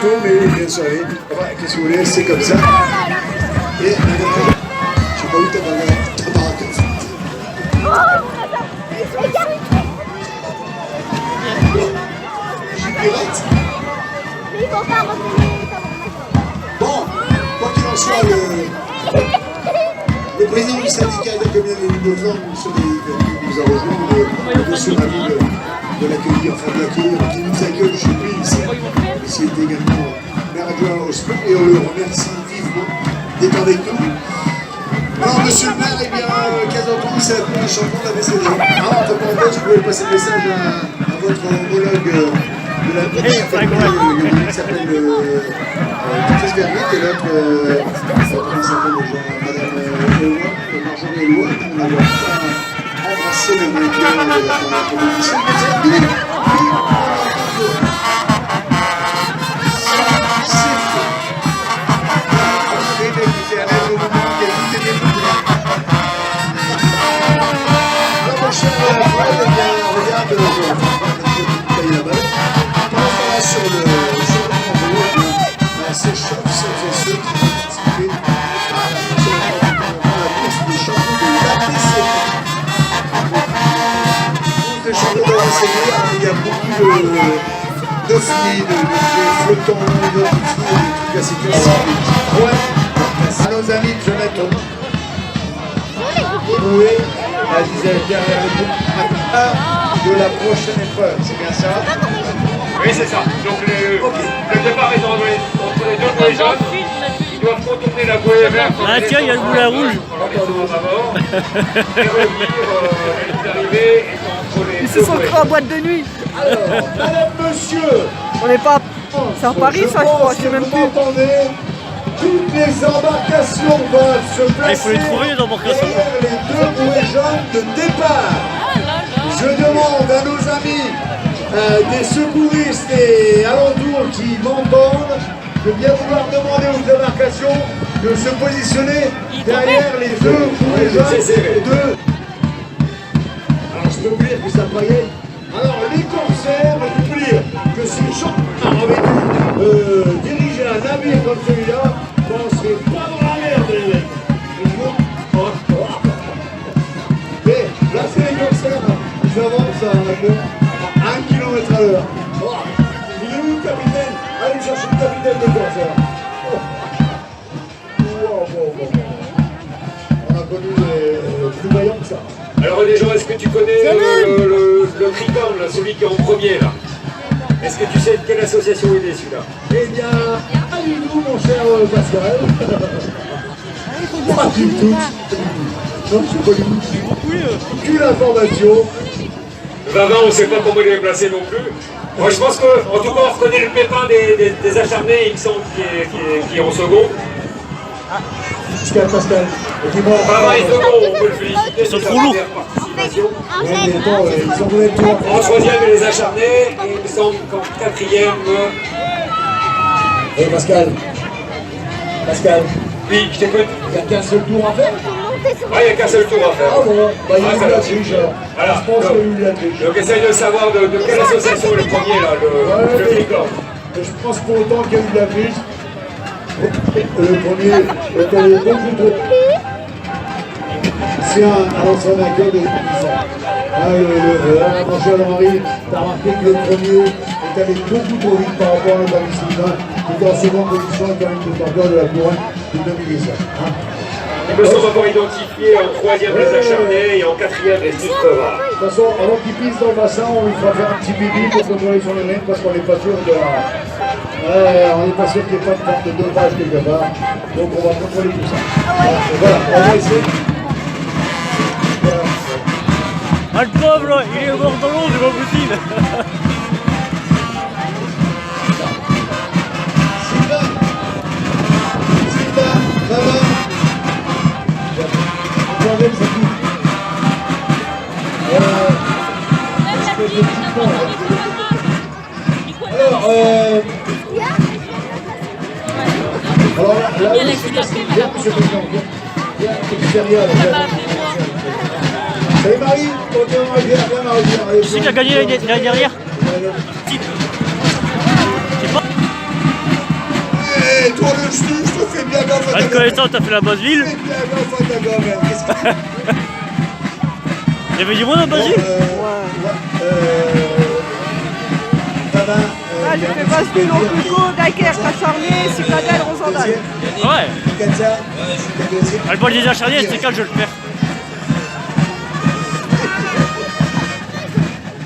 tôt, mais il est bien servi. Enfin, qu'est-ce que vous voulez, c'est comme ça. Et je sais pas où t'as baraque. Pirate. Mais ils vont pas revenir. Bon, quoi qu'il en soit, le président du syndicat de combien de Libre-Fort nous a rejoint, monsieur ravi de l'accueillir, enfin de l'accueillir, qui nous accueille chez lui ici. Ici est également maire adjoint au sport et on le remercie vivement d'être avec nous. Alors, monsieur le maire, eh bien, 15 ans, c'est la première chanson de la BCD. Alors, entre parenthèses, vous pouvez passer le message à votre homologue de la petite famille qui s'appelle Patrice Vernet et l'autre, comment s'appelle déjà, madame Eloi, Marjorie Eloi, on n'a pas embrassé le mec de la compétition. Sur le s'échauffe celles et ceux qui participent à la course des champions de l'ABC. Des champions de l'ABC, il y a beaucoup d'ovnis, de flottants, de trucs assez classiques. Ouais, à nos amis de Jonathan. Oui, la disait derrière le groupe de la prochaine épreuve, c'est bien ça? Oui, c'est ça. Donc le départ est entre les deux bouées jaunes. Ils doivent contourner la bouée verte. Ah tiens, il y a le moulin rouge. Et revenir l'arrivée entre les Ils se sont créés en boîte de nuit. Alors, madame, monsieur, On n'est pas... C'est à Paris, ça, je crois, je sais même plus. Toutes les embarcations doivent se placer Il faut les trouver, les embarcations. derrière les deux bouées jaunes de départ. Je demande à nos amis des secouristes et alentours qui m'entendent de bien vouloir demander aux embarcations de se positionner derrière les deux bouées jaunes de... Alors je peux vous dire que ça paillait. Alors les corsaires, je peux vous dire que si les gens avaient dû diriger un navire comme celui-là, on ne serait pas dans la merde les mecs. Mais là c'est les corsaires, ils avancent à 1 km à l'heure. Il est où le capitaine? Allez me chercher le capitaine des corsaires. On a connu des plus vaillants que ça. Alors les gens, est-ce que tu connais le Tricorne, là, celui qui est en premier là? Est-ce que tu sais de quelle association il est celui-là? Eh bien, allez-nous mon cher Pascal. Pas du tout. Non, c'est pas du tout. Aucune information. Vavin, on ne sait pas comment il est placé non plus. Moi je pense qu'en tout cas on reconnaît le pépin des acharnés, il me semble, qui est en second. Pascal. Vavin est second, on peut le féliciter. Ils sont trop lourds. En troisième les acharnés, et il me semble qu'en quatrième... Pascal. Pascal. Oui, je t'écoute. Il n'y a qu'un seul tour à faire. Ah, il n'y a qu'un seul tour à faire. Ah bon, bah il y a eu ça la va. triche. Voilà. Je pense qu'il y a eu la triche. Donc essaye de savoir de quelle association est le premier là, le Tricorne. Je pense pour autant qu'il y a eu de la triche. Le premier était le bon couteau. C'est un ancien vainqueur de compétition. Mon cher Henri, tu as remarqué que le premier est allé beaucoup trop vite par rapport à notre ami Sylvain, qui était en seconde position quand même de vainqueur de la couronne de 2017. Ils me sont encore identifiés en troisième les acharnés et en quatrième les Snickers. De toute façon, avant qu'il pisse dans le bassin, on lui fera faire un petit pipi pour contrôler son urine parce qu'on n'est pas sûr de on n'est pas sûr qu'il n'y ait pas de forme de dopage quelque part. Donc on va contrôler tout ça. Voilà, on va essayer. Ah le pauvre, il est mort dans l'eau, c'est pas possible. Sylvain, maman. Moi-même, c'est tout. Espèce de petit con, là. Alors là, oui, c'est facile. Viens, monsieur le président, viens. Viens, derrière, là. Salut Marie, viens Marie, viens. Tu sais qui a gagné l'année dernière? Allez. Je sais pas. Allez, toi le ch'tu, je te fais bien gaffe à À ta te connaissant, t'as fait la bonne Je ville. te fais bien gaffe à ta gamelle. Qu'est-ce que tu Il y avait du monde à Basile. Fabin, Ah, j'ai fait Basse-Ville, Orbico, Dunkerque, Acharné, Citadelle, Rosendal. Ouais. Katia, t'es deuxième. Le bol des acharnés, c'était quand je le perds.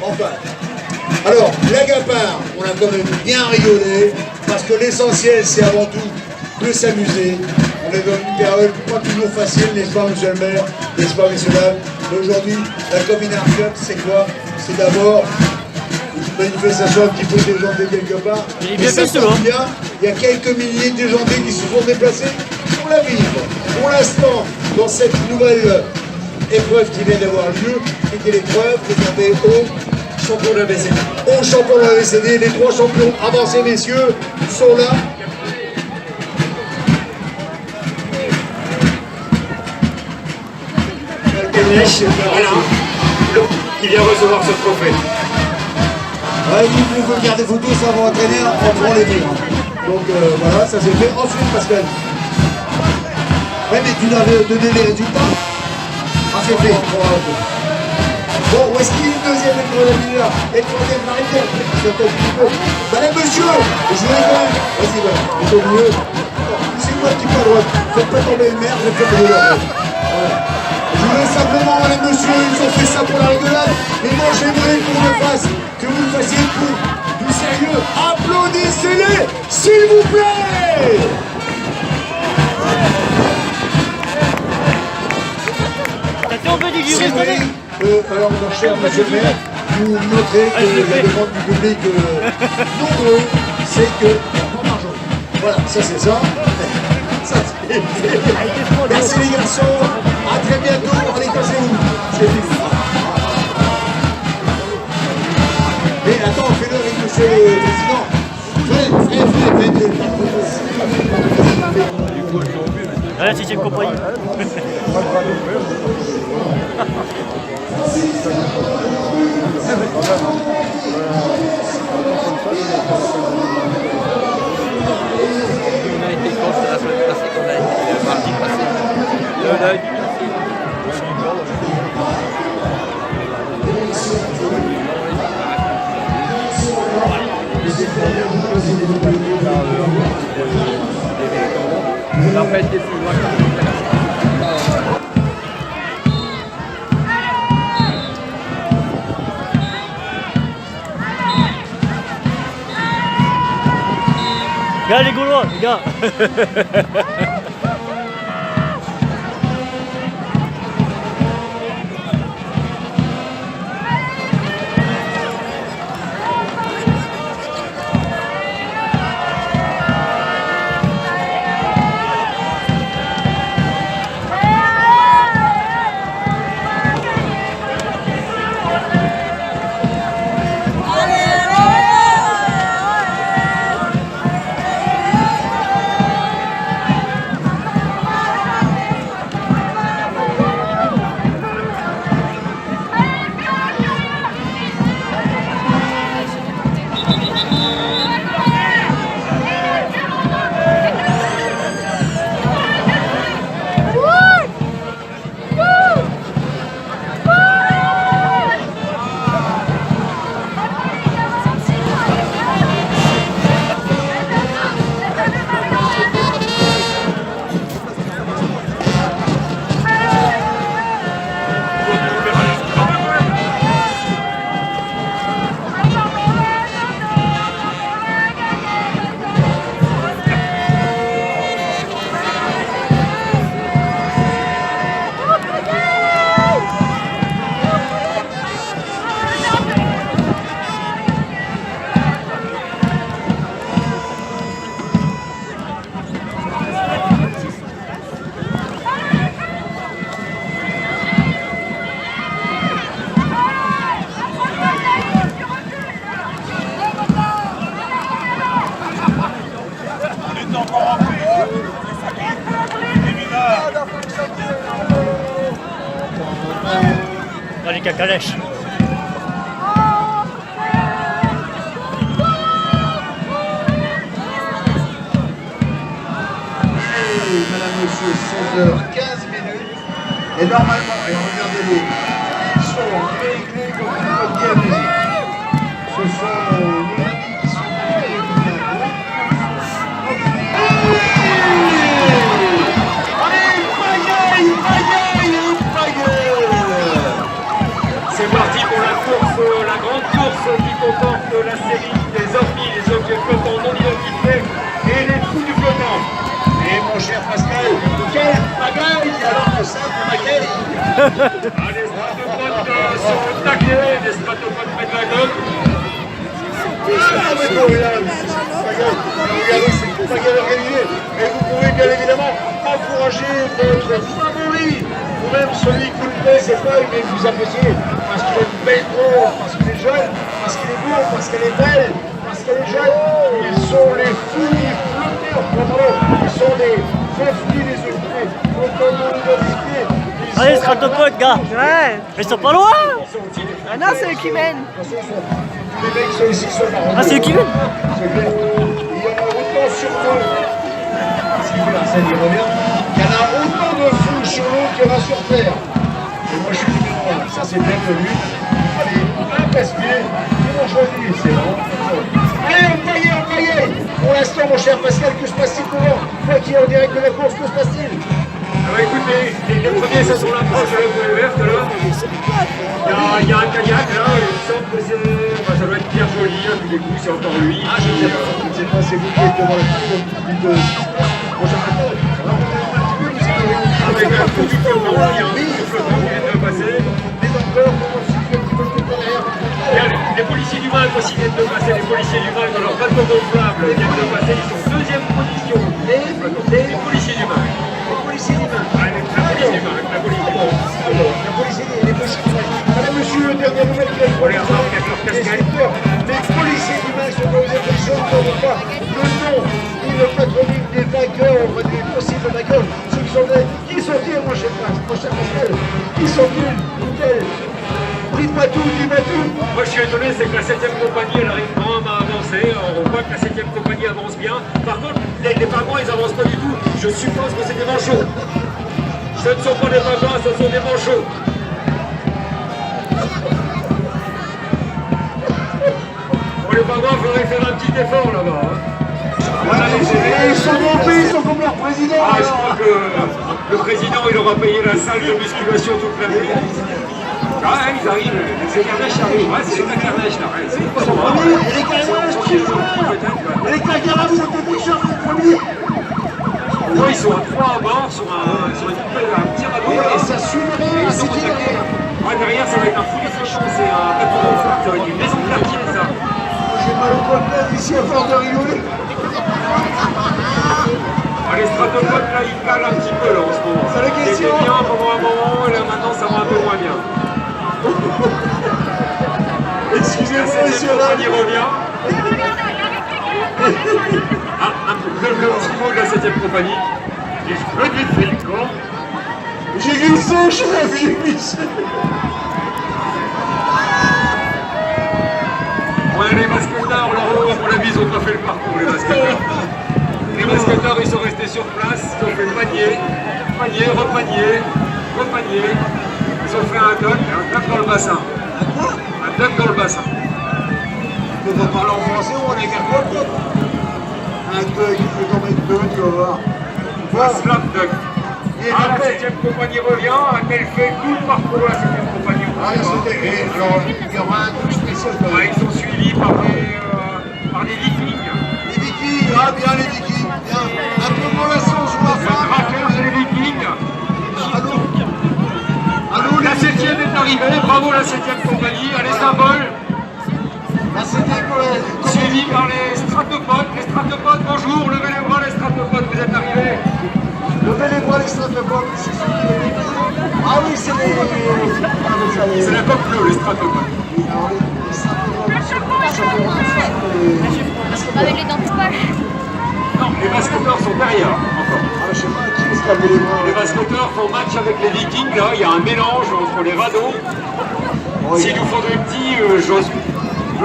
Enfin. Alors, blague à part, on a quand même bien rigolé, parce que l'essentiel, c'est avant tout de s'amuser. On est dans une période pas toujours facile, n'est-ce pas, monsieur le maire, n'est-ce pas, messieurs dames. Aujourd'hui, la Combinard Cup, c'est quoi? C'est d'abord une manifestation un petit peu déjantée quelque part. Il est Mais bien ça fait, tombe hein. bien, il y a quelques milliers de déjantés qui se sont déplacés pour la vivre. Pour l'instant, dans cette nouvelle épreuve qui vient d'avoir lieu, qui était l'épreuve réservée aux Champion de la BCD. aux champions de la VCD. Les trois champions avancés, messieurs, sont là. Voilà, qui vient recevoir ce trophée. Ouais, vous pouvez faire des photos, ça va entraîner en prend les murs. Donc voilà, ça c'est fait. Ensuite, Pascal. Ouais, mais tu dois donner les résultats. Ah, c'est fait. Bon, où est-ce qu'il est le deuxième étoile de la et le troisième Marie-Pierre? Madame, monsieur, je voulais quand même. Vas-y, voilà, c'est au mieux. Poussez-moi un petit peu à droite. Faites pas tomber le maire, je vais faire de l'heure. Voilà. Je voulais simplement, madame, monsieur, ils ont fait ça pour la rigolade. Mais moi, j'aimerais qu'on le fasse, que vous le fassiez pour du sérieux. Applaudissez-les, s'il vous plaît. T'as tombé du C'est durée, vrai, alors mon cher monsieur le maire, vous noterez que la demande du public nombreux, c'est que pas d'argent. Voilà, ça c'est ça. Ça c'est fait. Merci les garçons, à très bientôt, allez cassez-vous. C'est fini. Mais attends, fais-le avec monsieur le président. Fais. À la 6ème compagnie. On a été contre la semaine passée qu'on a été le mardi passé. On n'a pas été plus loin que Regarde les Gaulois, les gars. Allez, cacalèche. 16h15. Et normalement, et regardez-les, ils sont réglés comme une coquille à musique. Ce sont nos amis qui sont venus C'est parti pour la course, la grande course qui comporte la série des ovnis, les objets flottants non identifiés et les trous du flottant. Et mon cher Pascal, quelle pagaille alors que ça, pour laquelle Ah, les stratopodes sont au taquet, les stratopodes près de la gomme. Ah, mais non, regardez, c'est une pagaille organisée. Et vous pouvez bien évidemment encourager votre favori, ou même celui qui ne connaissez pas, mais vous appréciez, parce qu'il a une belle tronche, parce qu'il est jeune, parce qu'il est beau, parce qu'elle est belle, parce qu'elle est jeune. Ils sont les fous flotteurs, ils sont des ovnis, les ovnis, flotteurs non identifiés. Allez, stratopodes, gars. Ouais. Ils sont pas loin. Ah non, c'est eux qui mènent. Les mecs sont ici sur la Ah, c'est eux qui viennent. Il y en a autant sur l'eau. Si vous la scène, il revient. Il y en a autant de fous sur l'eau qu'il y en a sur terre. Et moi, je suis numéro 1. Ça, c'est bien connu. Allez, un passe-pied. Ils m'ont choisi. C'est vraiment très bon. Allez, on paillait. Pour l'instant, mon cher Pascal, que se passe-t-il devant? Toi qui es en direct de la course, que se passe-t-il? Alors écoutez, les premiers, ce sont l'approche de la bouée verte là. Il y a un kayak là, il me semble que c'est. Enfin, ça doit être Pierre Joly, à tous les coups, c'est encore lui. Ah, je ne sais pas, c'est vous qui êtes devant la petite prochaine fois. Avec un trou du flottant, il y a un trou du flottant qui vient de passer. Mais encore, comment tu fais un petit peu plus derrière? Les policiers du Mac aussi viennent de passer, les policiers du Mac dans leur bateau gonflable viennent de passer, ils sont en deuxième position. Les policiers du Mac. Les policiers du Mac. Ah, la police du Mac, la police du Mac. La police, les policiers du Mac. Voilà, monsieur, dernière nouvelle qui a On les remarque avec leur casquette. Les policiers du Mac sont dans les élections, ne savent pas le nom ni le patronyme des vainqueurs, on va dire possibles vainqueurs. Ceux qui sont des. Qui sont-ils, mon cher Pascal? Qui sont-ils? Dis-moi tout, dis-moi tout. Moi je suis étonné, c'est que la 7ème compagnie elle arrive vraiment à avancer. On voit que la 7ème compagnie avance bien. Par contre, les pingouins ils avancent pas du tout. Je suppose que c'est des manchots. Ce ne sont pas des pingouins, ce sont des manchots. Bon, les pingouins, il faudrait faire un petit effort là-bas. Hein. Ils sont montés, ils sont comme leur président. Ah, je crois que le président il aura payé la salle de musculation toute la nuit. Ah, ils arrivent, les carnèches arrivent. Ouais, c'est les carnèches là. Ouais, c'est pas bon. Les carnèches qui jouent. Les carnèches sont des pêcheurs, les premiers. Moi, ils sont à 3 à bord sur un petit radeau. Et ça suivrait, c'est qui derrière? Ouais, derrière, ça va être un foulet flottant, c'est un bateau gonflable, ça va être une maison de quartier, ça. J'ai mal au poignet ici à force de rigoler. Ah, les stratopodes, là, ils calent un petit peu, là, en ce moment. C'est la question. C'était bien pendant un moment, et là, maintenant, ça va un peu moins bien. Excusez-moi, monsieur La 7ème là. compagnie revient. Ah, un peu le petit mot de la 7ème compagnie. Et je peux lui faire le corps. J'ai glissé, chef, j'ai glissé. Ouais, les basketteurs, là-haut, à mon avis, ils n'ont pas fait le parcours, les basketteurs. Les basketteurs, ils sont restés sur place, ils ont fait panier, repanier. Ils ont fait un duck dans le bassin. Un duck dans le bassin. On va parler en français ou en égal? Un duck, il faut tomber deux, tu vas voir. Un slap duck. Ah, la 7ème compagnie revient, a-t-elle fait tout le parcours de la 7ème compagnie? Ah, alors, il y aura un truc spécial quand Ah, même. ils sont suivis par des vikings. Les vikings, ah bien les vikings, bien. Un peu moins la sauce, je vois Les pas. trackers et les vikings. Allô? Allô, La 7ème est arrivée, bravo la 7ème compagnie, allez symbole. Là, c'était quoi? Suivi par les stratopodes. Les stratopodes, bonjour, levez les bras les stratopodes, vous êtes arrivés. Levez les bras, les stratopodes, c'est ceux qui les mettent. Ah oui, c'est les... C'est la coque bleue, les stratopodes. Alors, les stratopodes, Avec les dents de poche. Non, les basketteurs sont derrière, encore. ah, je sais pas qui est-ce qui a volé les bras. Les basketteurs font match avec les vikings, là, il y a un mélange entre les radeaux. S'il nous faudrait petit, j'ose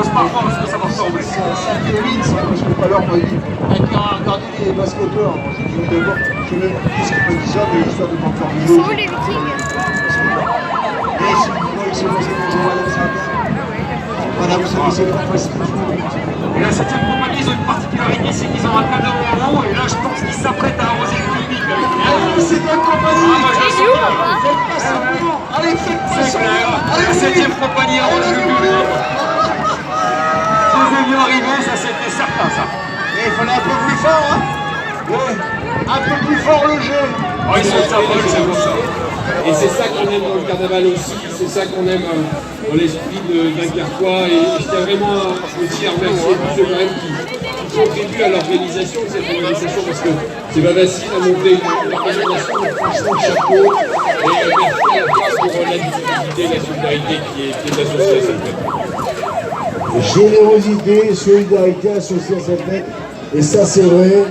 pas croire ce que ça va ressembler. C'est un Kevin, ça, parce que tout à l'heure, on m'a dit, regardez les basketteurs. J'ai dit, d'abord, je vais dire ce qu'on me dit ça, mais histoire de ne pas faire Ils du sont où les Vikings? Et si vous voyez, c'est passé bonjour madame, ça va bien? Voilà, vous savez, c'est le principe. Et la 7e compagnie, ils ont une particularité, c'est qu'ils ont un cadeau en haut, et là, je pense qu'ils s'apprêtent à arroser le public. C'est bonne compagnie. Ah, moi, je Et le il est où, sens bien. papa? Faites pas semblant. Allez, faites pas C'est clair. semblant. Allez, La 7e compagnie arrose le public. Si vous aviez arrivé, ça c'était certain, ça. Et il fallait un peu plus fort, hein? Ouais. Un peu plus fort le jeu. Oh, ils sont sympas, c'est pour ça. Et c'est ça qu'on aime dans le carnaval aussi, c'est ça qu'on aime dans l'esprit d'un Carquois. Et je tiens vraiment aussi à remercier tous ceux quand même qui contribuent à l'organisation de cette manifestation parce que c'est pas facile à monter une organisation, donc franchement chapeau. Et merci à la fois pour la visibilité et la solidarité qui est associée à cette fête. Générosité, solidarité associée à cette fête. Et ça, c'est vrai.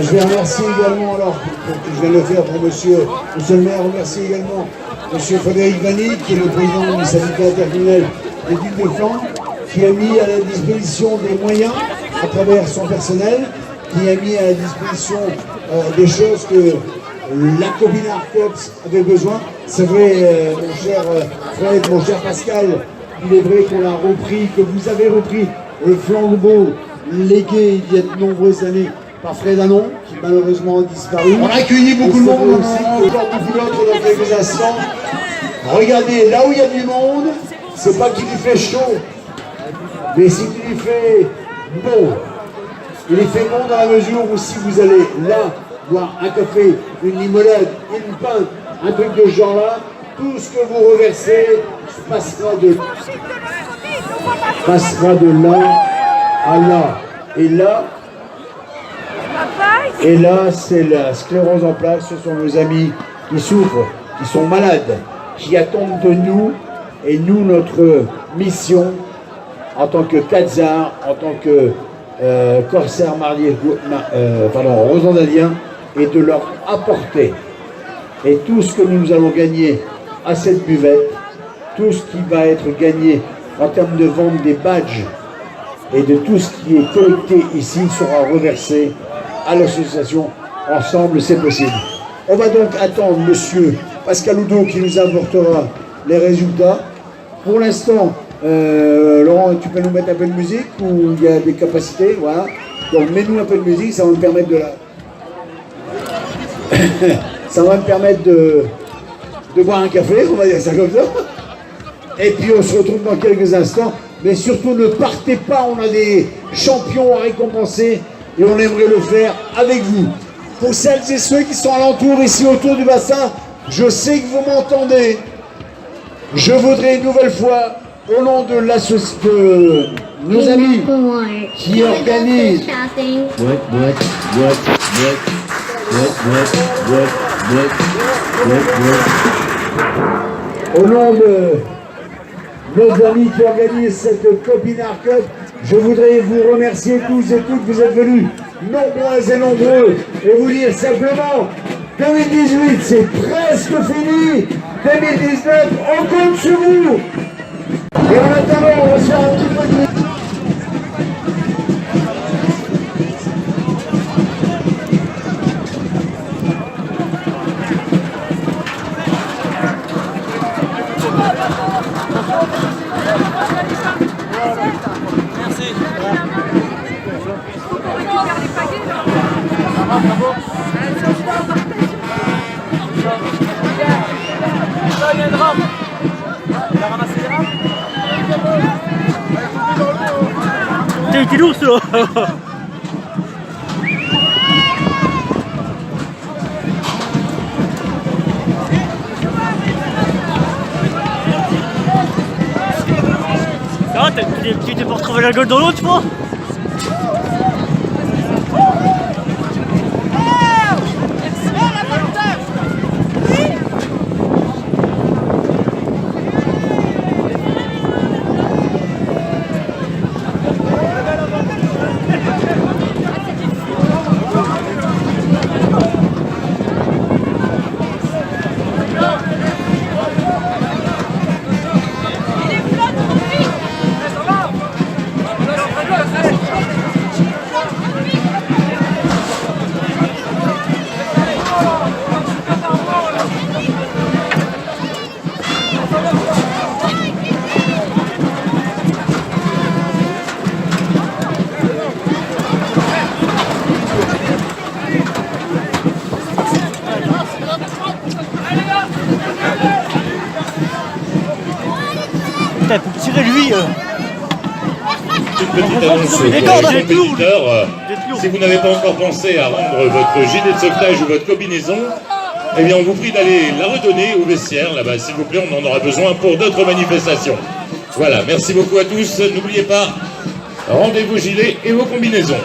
Je vais remercier également, alors, je viens de le faire pour monsieur le maire, remercier également monsieur Frédéric Vanny, qui est le président du syndicat intercommunal des Ducs de Flandre, qui a mis à la disposition des moyens à travers son personnel, qui a mis à la disposition des choses que la Copinard Cups avait besoin. C'est vrai, mon cher Fred, mon cher Pascal, il est vrai qu'on a repris, que vous avez repris le flambeau légué il y a de nombreuses années par Fred Anon, qui malheureusement a disparu. On a accueilli beaucoup de monde aussi, beaucoup d'autres dans quelques instants. Regardez, là où il y a du monde, c'est pas qu'il y fait chaud, mais c'est qu'il y fait beau. Il y fait bon dans la mesure où si vous allez là boire un café, une limonade, une pinte, un truc de ce genre-là, tout ce que vous reversez passera de là à là. Et là, c'est la sclérose en plaques. Ce sont nos amis qui souffrent, qui sont malades, qui attendent de nous. Et nous, notre mission, en tant que Quetzar, en tant que corsaire rosandalien, est de leur apporter. Et tout ce que nous allons gagner à cette buvette, tout ce qui va être gagné en termes de vente des badges et de tout ce qui est collecté ici sera reversé à l'association. Ensemble, c'est possible. On va donc attendre monsieur Pascal Oudot qui nous apportera les résultats. Pour l'instant, Laurent, tu peux nous mettre un peu de musique ou il y a des capacités, voilà. Donc mets-nous un peu de musique, ça va me permettre de ça va me permettre de boire un café, on va dire ça comme ça. Et puis on se retrouve dans quelques instants. Mais surtout ne partez pas, on a des champions à récompenser et on aimerait le faire avec vous. Pour celles et ceux qui sont alentour, ici autour du bassin, je sais que vous m'entendez. Je voudrais une nouvelle fois, au nom de nos amis qui organisent au nom de nos amis qui organisent cette Copinard Cup, je voudrais vous remercier tous et toutes, vous êtes venus nombreux et nombreux, et vous dire simplement, 2018 c'est presque fini, 2019 on compte sur vous, et en attendant on va se faire un petit peu de... C'est lourd ça. Ah, tu t'es pas retrouvé la gueule dans l'eau, tu vois? Putain, pour tirer lui. Une petite annonce pour les compétiteurs. Si vous n'avez pas encore pensé à rendre votre gilet de sauvetage ou votre combinaison, eh bien on vous prie d'aller la redonner au vestiaire, là-bas, s'il vous plaît, on en aura besoin pour d'autres manifestations. Voilà, merci beaucoup à tous. N'oubliez pas, rendez vos gilets et vos combinaisons.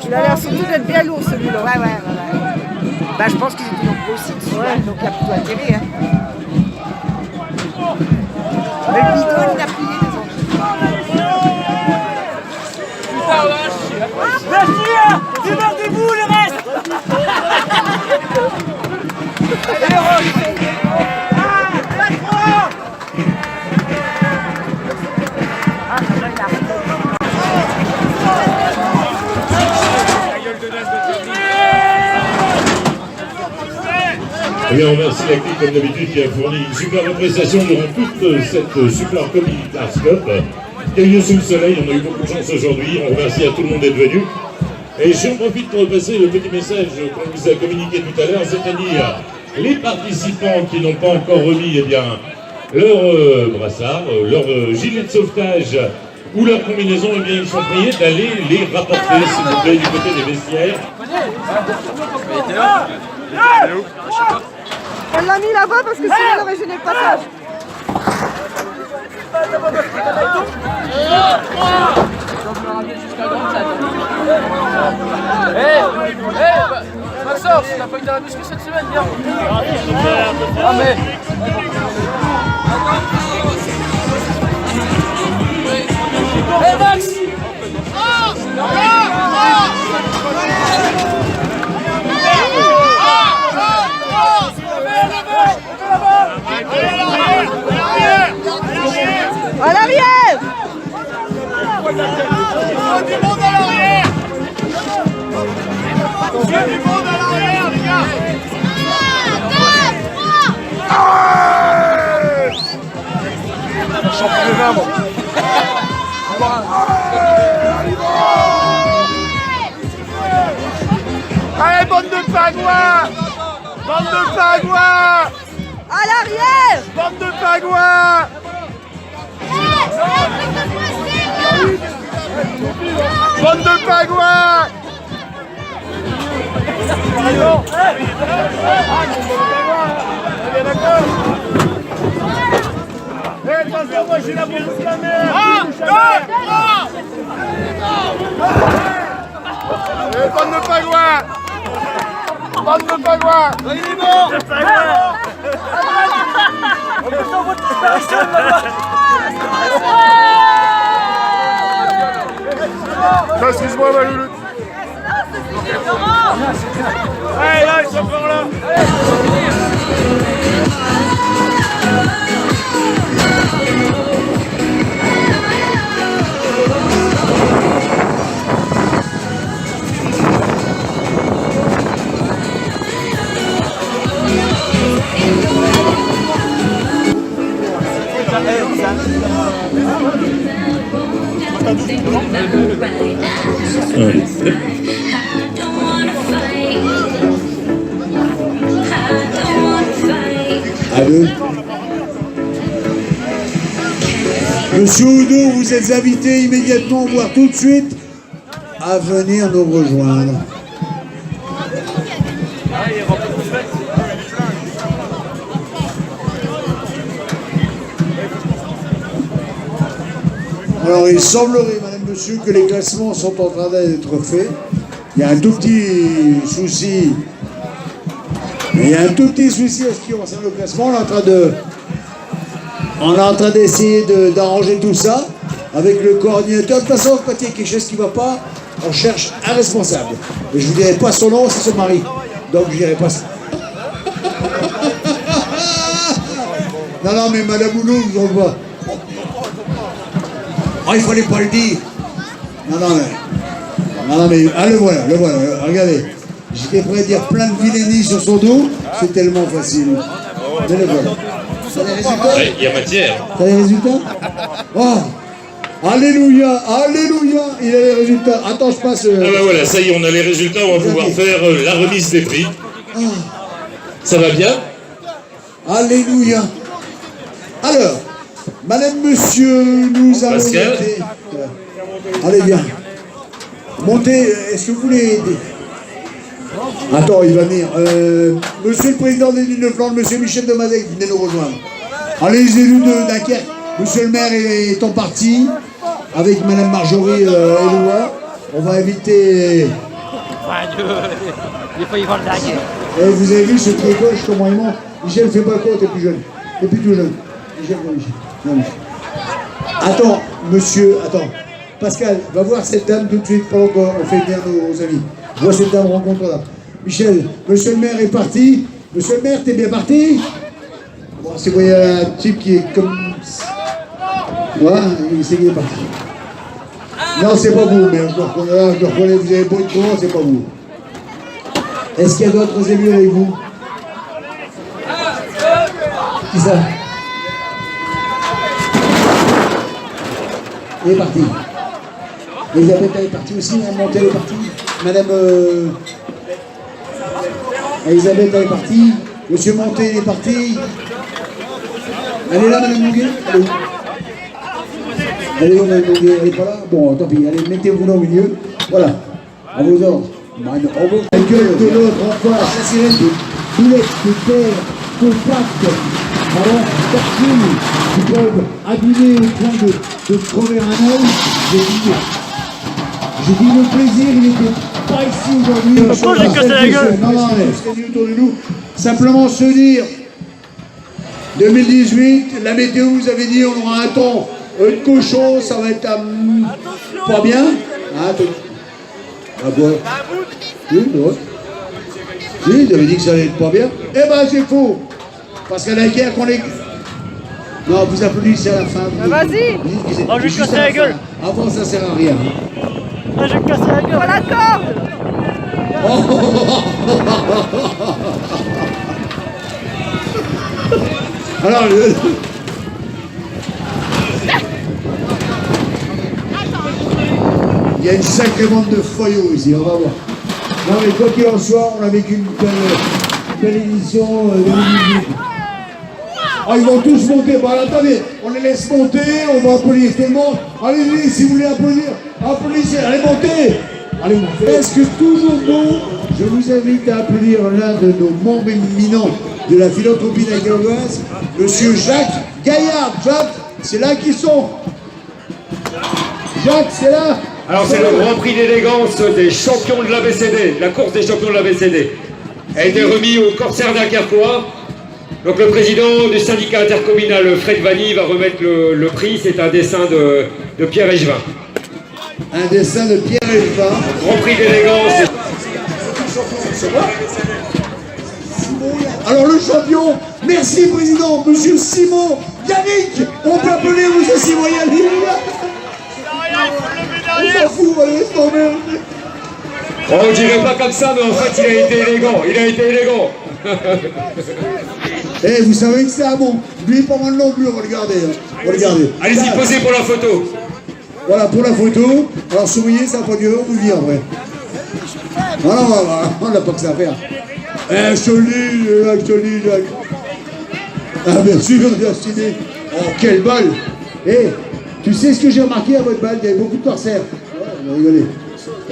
Il a l'air surtout d'être bien lourd celui-là. Ouais. Bah, je pense qu'ils étaient nombreux aussi dessus, donc il a plutôt intérêt. Hein. Mais le bidon, il a plié les autres. Démerdez-vous le reste. Eh bien, on remercie la clique comme d'habitude qui a fourni une superbe prestation durant toute cette Super Community Cup qui a eu lieu sous le soleil. On a eu beaucoup de chance aujourd'hui. On remercie à tout le monde d'être venu. Et j'en profite pour repasser le petit message qu'on vous a communiqué tout à l'heure, c'est-à-dire les participants qui n'ont pas encore remis eh bien, leur brassard, leur gilet de sauvetage ou leur combinaison, eh bien, ils sont priés d'aller les rapporter, s'il vous plaît, du côté des vestiaires. Elle l'a mis là-bas parce que sinon elle aurait gêné le passage. Maxence, t'as pas été à la muscu cette semaine, viens. Ah mais... Hey Max! À l'arrière! Du monde à l'arrière! Du monde à l'arrière, les gars! Championnat, bon. Allez, bande de pagouins! Bande de pagouins! À l'arrière! Bande de pagouins! Bande de pagouins! j'ai la bourse de la mer. Bande de pagouins. Bande de pagouins. Il est bon. Excuse-moi, ma louloute. Allez, là, ils sont encore là. À deux. Monsieur Oudou, vous êtes invité immédiatement, voire tout de suite, à venir nous rejoindre. Alors, il semblerait, madame, monsieur, que les classements sont en train d'être faits. Il y a un tout petit souci. Il y a un tout petit souci à ce qui concerne le classement. On est en train d'essayer d'arranger tout ça avec le coordinateur. De toute façon, quand il y a quelque chose qui ne va pas, on cherche un responsable. Et je ne vous dirai pas son nom, c'est son mari. Donc je ne dirai pas ça. Non, mais madame Oulou, je ne vois pas. Oh, il fallait pas le dire. Non, mais ah, le voilà, regardez. J'étais prêt à dire plein de vilainies sur son dos, c'est tellement facile. Mais le voilà. T'as les résultats? Ouais, il y a matière. T'as les résultats? Oh, alléluia, il a les résultats. Attends, je passe. Ah bah voilà, ça y est, on a les résultats, on va pouvoir faire la remise des prix. Ça va bien? Alléluia. Alors, madame, monsieur, nous allons Pascal. monter. Allez, viens. Montez, est-ce que vous voulez aider? Attends, il va venir. Monsieur le président des Îles de Flandre, monsieur Michel de Madec, venez nous rejoindre. Allez, les élus de Dunkerque, monsieur le maire est en partie, avec madame Marjorie Eloua. On va inviter... Et vous avez vu ce qui est gauche, comment il monte. Michel, fais pas le coup, t'es plus jeune. T'es plus tout jeune. Michel, non, Michel. Attends, monsieur, attends. Pascal, va voir cette dame tout de suite pendant qu'on fait venir nos amis. Vois cette dame, rencontre-la. Michel, monsieur le maire est parti. Monsieur le maire, t'es bien parti? Bon, c'est quoi, il y a un type qui est comme... Voilà, il sait qu'il est parti. Non, c'est pas vous, mais je le reconnais, vous avez beau de comment, c'est pas vous. Est-ce qu'il y a d'autres élus avec vous? Qui ça? Il est parti. Elisabeth, elle est partie aussi, Monté, elle est partie. Madame Elisabeth, elle est partie. Monsieur Monté, il est parti. Elle est là, madame Longuet? Elle est où, madame Longuet? Elle est pas là? Bon, tant pis, allez, mettez-vous là au milieu. Voilà, à vos ordres. L'accueil de l'autre en face, la sirène de boulettes de terre compactes, alors fertiles, qui peuvent abîmer au point de crever un œil. J'ai dit le plaisir, il n'était pas ici aujourd'hui. Pourquoi j'ai cassé la gueule? Non, mais c'est venu autour de nous. Simplement se dire, 2018, la météo vous avait dit on aura un temps de cochon, ça va être pas bien. Ah, boire. Oui, ils avaient dit que ça allait être pas bien. Eh ben c'est faux. Parce qu'à la guerre qu'on est... Non, vous applaudissez à la fin. Vas-y. Oh, je vais casser la gueule. Avant, ça sert à rien. Ah, je vais casser la gueule. Voilà la corde. Alors, il y a une sacrée bande de foyaux ici, on va voir. Non mais quoi qu'il en soit, on a vécu une belle édition 2018. Ah, ils vont tous monter. Bon, alors, attendez, on les laisse monter, on va applaudir tout le monde. Allez-y, si vous voulez applaudir, applaudissez, allez monter. Allez, montez. Est-ce que toujours bon? Je vous invite à applaudir l'un de nos membres éminents de la philanthropie nicaragouaise, monsieur Jacques Gaillard. Jacques, C'est là qu'ils sont. Jacques, c'est là. Alors c'est le Grand Prix d'élégance des champions de l'ABCD, la course des champions de l'ABCD. A été remis au Corsaire Dunkerquois. Donc le président du syndicat intercommunal, Fred Vanny, va remettre le prix. C'est un dessin de Pierre Echevin. Un dessin de Pierre Echevin. Grand Prix d'élégance. Alors le champion, merci président, monsieur Simon Yannick. On peut appeler monsieur Simon Yannick. On s'en fout, allez, laisse tomber. Oh, on dirait pas comme ça, mais en fait, il a été élégant. Il a été élégant. Eh, vous savez que c'est un bon. Lui, pas mal non plus, on va regarder. On va regarder. Allez-y, posez pour la photo. Voilà, pour la photo. Alors, souriez, ça n'a pas Dieu, on vous dit en vrai. Voilà, on n'a pas que ça à faire. Eh, je te le dis, Jacques. Ah, bien sûr, Destiné. Oh, quelle balle. Eh, tu sais ce que j'ai remarqué à votre balle? Il y avait beaucoup de corsaires. Ouais, on va rigoler.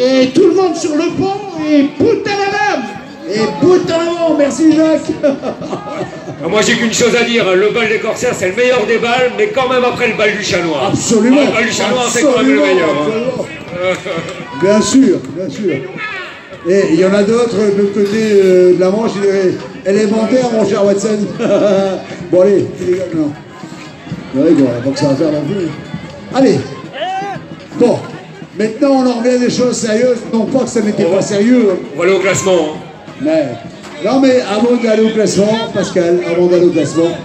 Et tout le monde sur le pont, et bout à la lame. Et bout en avant, merci Jacques. Moi j'ai qu'une chose à dire, le bal des corsaires c'est le meilleur des balles, mais quand même après le bal du chanois. Absolument. Le bal du chanois c'est quand même le meilleur. Bien sûr, bien sûr. Et il y en a d'autres de l'autre côté de la Manche, je dirais, élémentaire mon cher Watson. Bon allez, les gars, non. Ouais, bon, on n'a pas que ça à faire non plus. Allez. Bon. Maintenant, on en revient à des choses sérieuses. Non pas que ça n'était pas sérieux. On va aller au classement. Hein. Mais, non, mais avant d'aller au classement, Pascal, avant d'aller au classement,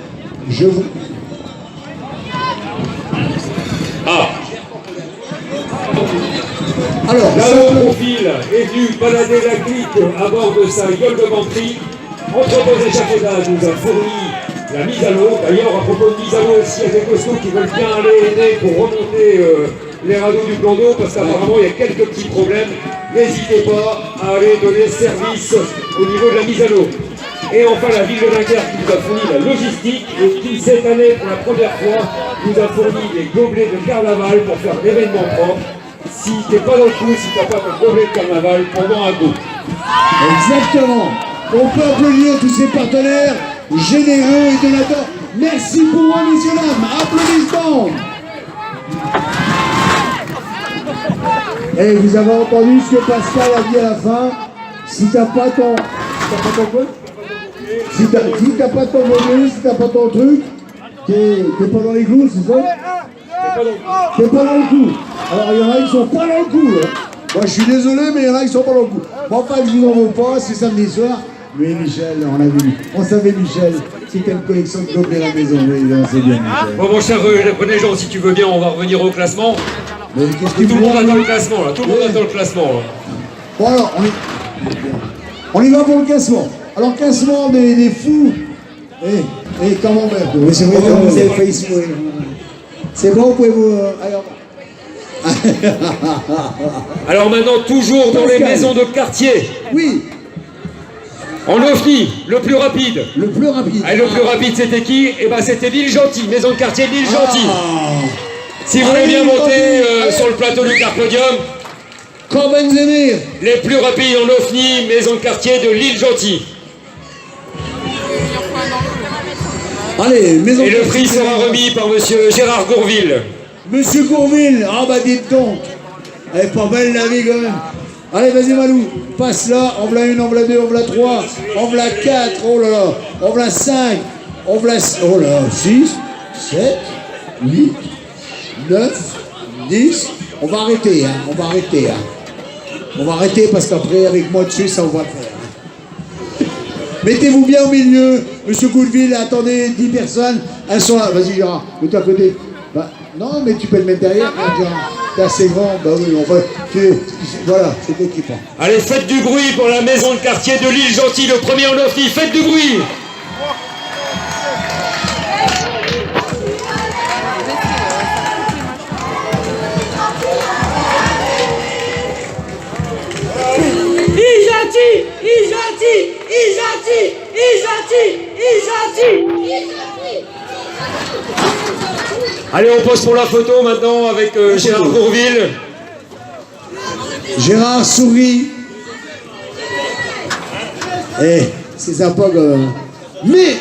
je vous... Ah. Alors, Lalo Profil est venu balader la clique à bord de sa gueule de menterie. Entre deux échafaudages, nous a fourni la mise à l'eau. D'ailleurs, à propos de mise à l'eau aussi, il y a des costauds qui veulent bien aller aider pour remonter les radeaux du plan d'eau, parce qu'apparemment il y a quelques petits problèmes. N'hésitez pas à aller donner service au niveau de la mise à l'eau. Et enfin la ville de Dunkerque qui nous a fourni la logistique et qui cette année pour la première fois nous a fourni des gobelets de carnaval pour faire l'événement propre. Si t'es pas dans le coup, si t'as pas ton gobelet de carnaval, pendant un coup. Exactement. On peut applaudir tous ces partenaires généreux et donateurs. Merci pour moi, messieurs, dames. Applaudissements. Et vous avez entendu ce que Pascal a dit à la fin. Si t'as pas ton... Si t'as pas ton bonnet, si t'as pas ton truc, t'es pas dans les clous, c'est ça? T'es pas dans le coup. Alors il y en a qui sont pas dans le coup. Hein. Moi je suis désolé, mais il y en a qui sont pas dans le coup. Bon, enfin, je vous en veux pas, c'est samedi soir. Oui, Michel, on l'a vu. On savait, Michel, c'était une collection de gobelets à la maison. Oui, c'est bien, Michel. Bon, mon cher René Jean, si tu veux bien, on va revenir au classement. Mais qu'est-ce que tout le monde attend le classement, là. Tout le monde attend le classement, là. Bon, alors, on y va pour le classement. Alors, classement des fous. Eh, comment faire? Oui, c'est vrai que vous avez failli se mourir. C'est bon, vous pouvez vous... Alors maintenant, toujours dans les maisons de quartier. Oui. En OFNI, le plus rapide. Le plus rapide. Et le plus rapide, c'était qui? Eh ben, c'était l'île Gentille, maison de quartier de l'île Gentille. Si vous voulez bien monter sur le plateau du Carpodium. Comme Benzemir. Les plus rapides en OFNI, maison de quartier de l'île Gentille. Allez, maison. Et le prix sera remis par monsieur Gérard Gourville. Monsieur Gourville, ah bah dites donc. Elle est pas belle la vie quand même. Allez, vas-y Malou, passe là, on v'là une, on v'là deux, on v'là trois, on v'là quatre, oh là là, on v'là cinq, on v'là, oh là, 6, 7, 8, 9, 10, on va arrêter, hein, on va arrêter, hein. On va arrêter parce qu'après, avec moi dessus, ça on va le faire. Mettez-vous bien au milieu, monsieur Gourville, attendez, 10 personnes, elles sont là, vas-y Gérard, mets-toi à côté. Bah, non, mais tu peux le mettre derrière, hein, Gérard. T'es assez grand, bah oui, on va... Voilà, c'est toi qui prends. Allez, faites du bruit pour la maison de quartier de l'île Gentille, le premier en OFNI, faites du bruit. Allez, on pose pour la photo maintenant avec Gérard Gourville. Gérard sourit. Eh, c'est sympa quand même. Mais,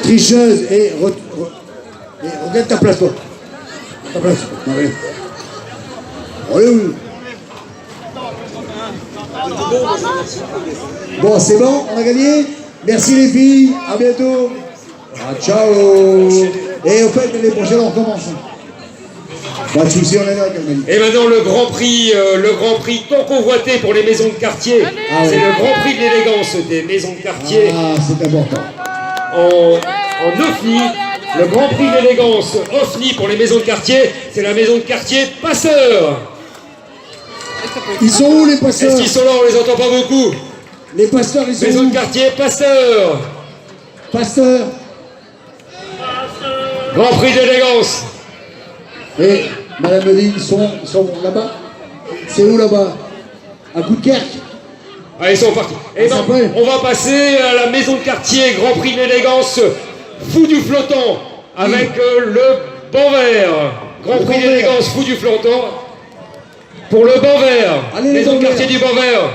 tricheuse, et Regarde ta place, toi. Ta place. Non, rien. Allez, oui. Bon, c'est bon, on a gagné. Merci les filles, à bientôt. Ah, ciao. Et au fait, l'année prochaine, on recommence. Pas de soucis, on est là, Calmani. Et maintenant le Grand Prix tant convoité pour les maisons de quartier. C'est le Grand Prix de l'élégance des maisons de quartier. Ah, c'est important. En OFNI, le Grand Prix de l'élégance OFNI pour les maisons de quartier, c'est la maison de quartier Passeur. Ils sont où les passeurs? Est-ce qu'ils sont là? On les entend pas beaucoup. Les pasteurs, ils sont Maison où? de quartier Passeur. Pasteurs. Grand Prix d'élégance. Et madame me dit, ils sont là-bas? C'est où là-bas? À Coudekerque? Ah, ils sont partis. Et ben, on va passer à la maison de quartier Grand Prix d'élégance Fou du Flottant avec le banc vert. Grand Prix d'élégance Fou du Flottant pour le banc vert. Allez, maison de quartier du banc vert.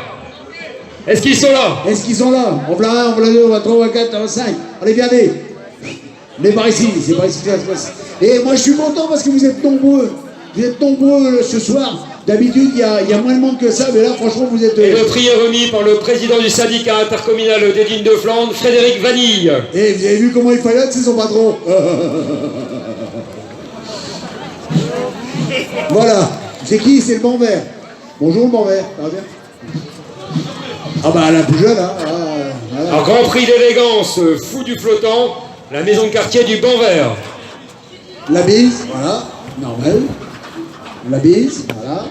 Est-ce qu'ils sont là? Est-ce qu'ils sont là? On voit 1, on voit 2, on voit 3, on voit 4, on voit 5. Allez, viens. Mais par ici, c'est par ici que ça se passe. Et moi je suis content parce que vous êtes nombreux. Vous êtes nombreux ce soir. D'habitude, il y a moins de monde que ça, mais là, franchement, vous êtes... Et le prix est remis par le président du syndicat intercommunal des Lignes de Flandre, Frédéric Vanille. Et vous avez vu comment il fallait, c'est son patron. Voilà. C'est qui? C'est le banc vert. Bonjour, le banc vert. Ça va bien? Ah bah, la plus jeune, hein. Voilà. Un Grand Prix d'élégance Fou du Flottant, la maison de quartier du banc vert. La bise, voilà. Normal. La bise, voilà.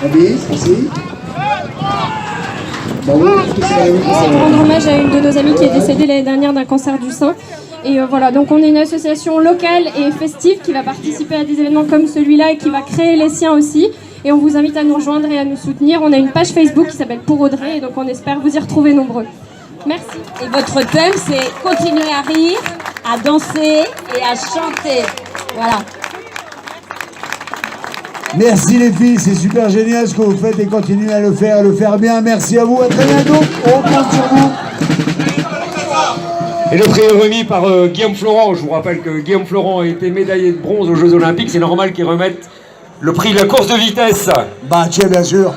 La bise, merci. Bravo. C'est pour rendre hommage à une de nos amies qui est décédée l'année dernière d'un cancer du sein. Et voilà, donc on est une association locale et festive qui va participer à des événements comme celui-là et qui va créer les siens aussi. Et on vous invite à nous rejoindre et à nous soutenir. On a une page Facebook qui s'appelle Pour Audrey et donc on espère vous y retrouver nombreux. Merci. Et votre thème, c'est continuer à rire, à danser et à chanter. Voilà. Merci les filles, c'est super génial ce que vous faites et continuez à le faire bien. Merci à vous, à très bientôt. On compte sur vous. Et le prix est remis par Guillaume Florent. Je vous rappelle que Guillaume Florent a été médaillé de bronze aux Jeux Olympiques. C'est normal qu'il remette le prix de la course de vitesse. Bah tiens, bien sûr.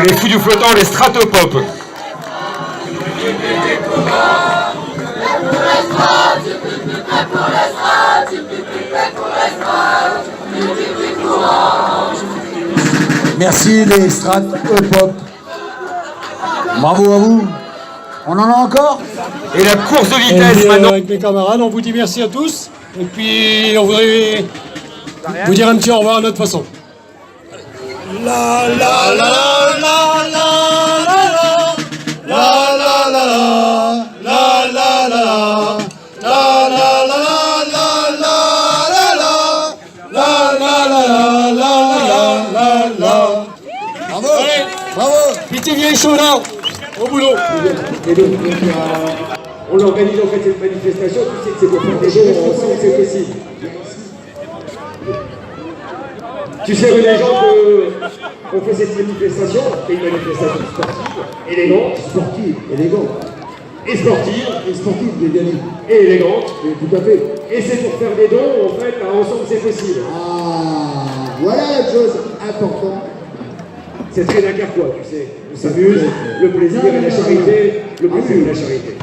Les Fous du Flottant, les Stratopop. Merci les Strat Pop. Bravo à vous. On en a encore? Et la course de vitesse maintenant. Avec mes camarades, on vous dit merci à tous. Et puis on voudrait vous dire un petit au revoir à notre façon. La la la la la la la la la la la la Bravo, bravo. Petit vieille chaud là, au boulot. Et donc, on organise en fait cette manifestation. Tu sais que c'est pour faire des choses ensemble, c'est possible. Tu sais, les gens qu'on fait cette manifestation, c'est une manifestation sportive, élégante, sportive, élégante. Et sportive. Et sportive, j'ai bien dit. Et élégante. Et tout à fait. Et c'est pour faire des dons, en fait, ensemble c'est possible. Ah, voilà une chose importante. C'est très dunkerquois, tu sais. On s'amuse, le plaisir et la charité. Le plaisir et la charité.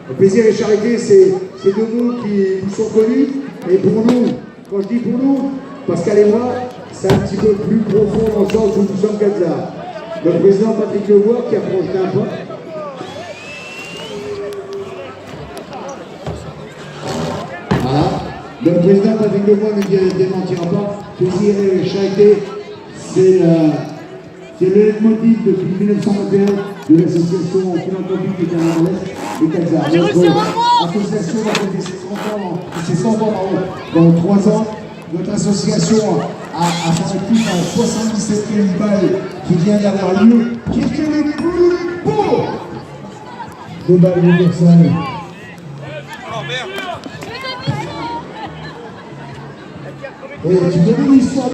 Le plaisir et la charité, c'est deux mots qui sont connus. Et pour nous, quand je dis pour nous, Pascal et moi, c'est un petit peu plus profond dans le sens où nous sommes Gazard. Le président Patrick Levoix qui approche d'un pas. Voilà. Le président Patrick Levoix ne démentira pas. Plaisir et charité, c'est le leitmotiv depuis 1921 de l'association philanthropique des Canards et Gazard. L'association va fêter ses 100 ans dans 3 ans. Notre association a fait un 77e bal qui vient d'avoir lieu, qui était le plus beau de bal de Versailles. Et tu connais l'histoire.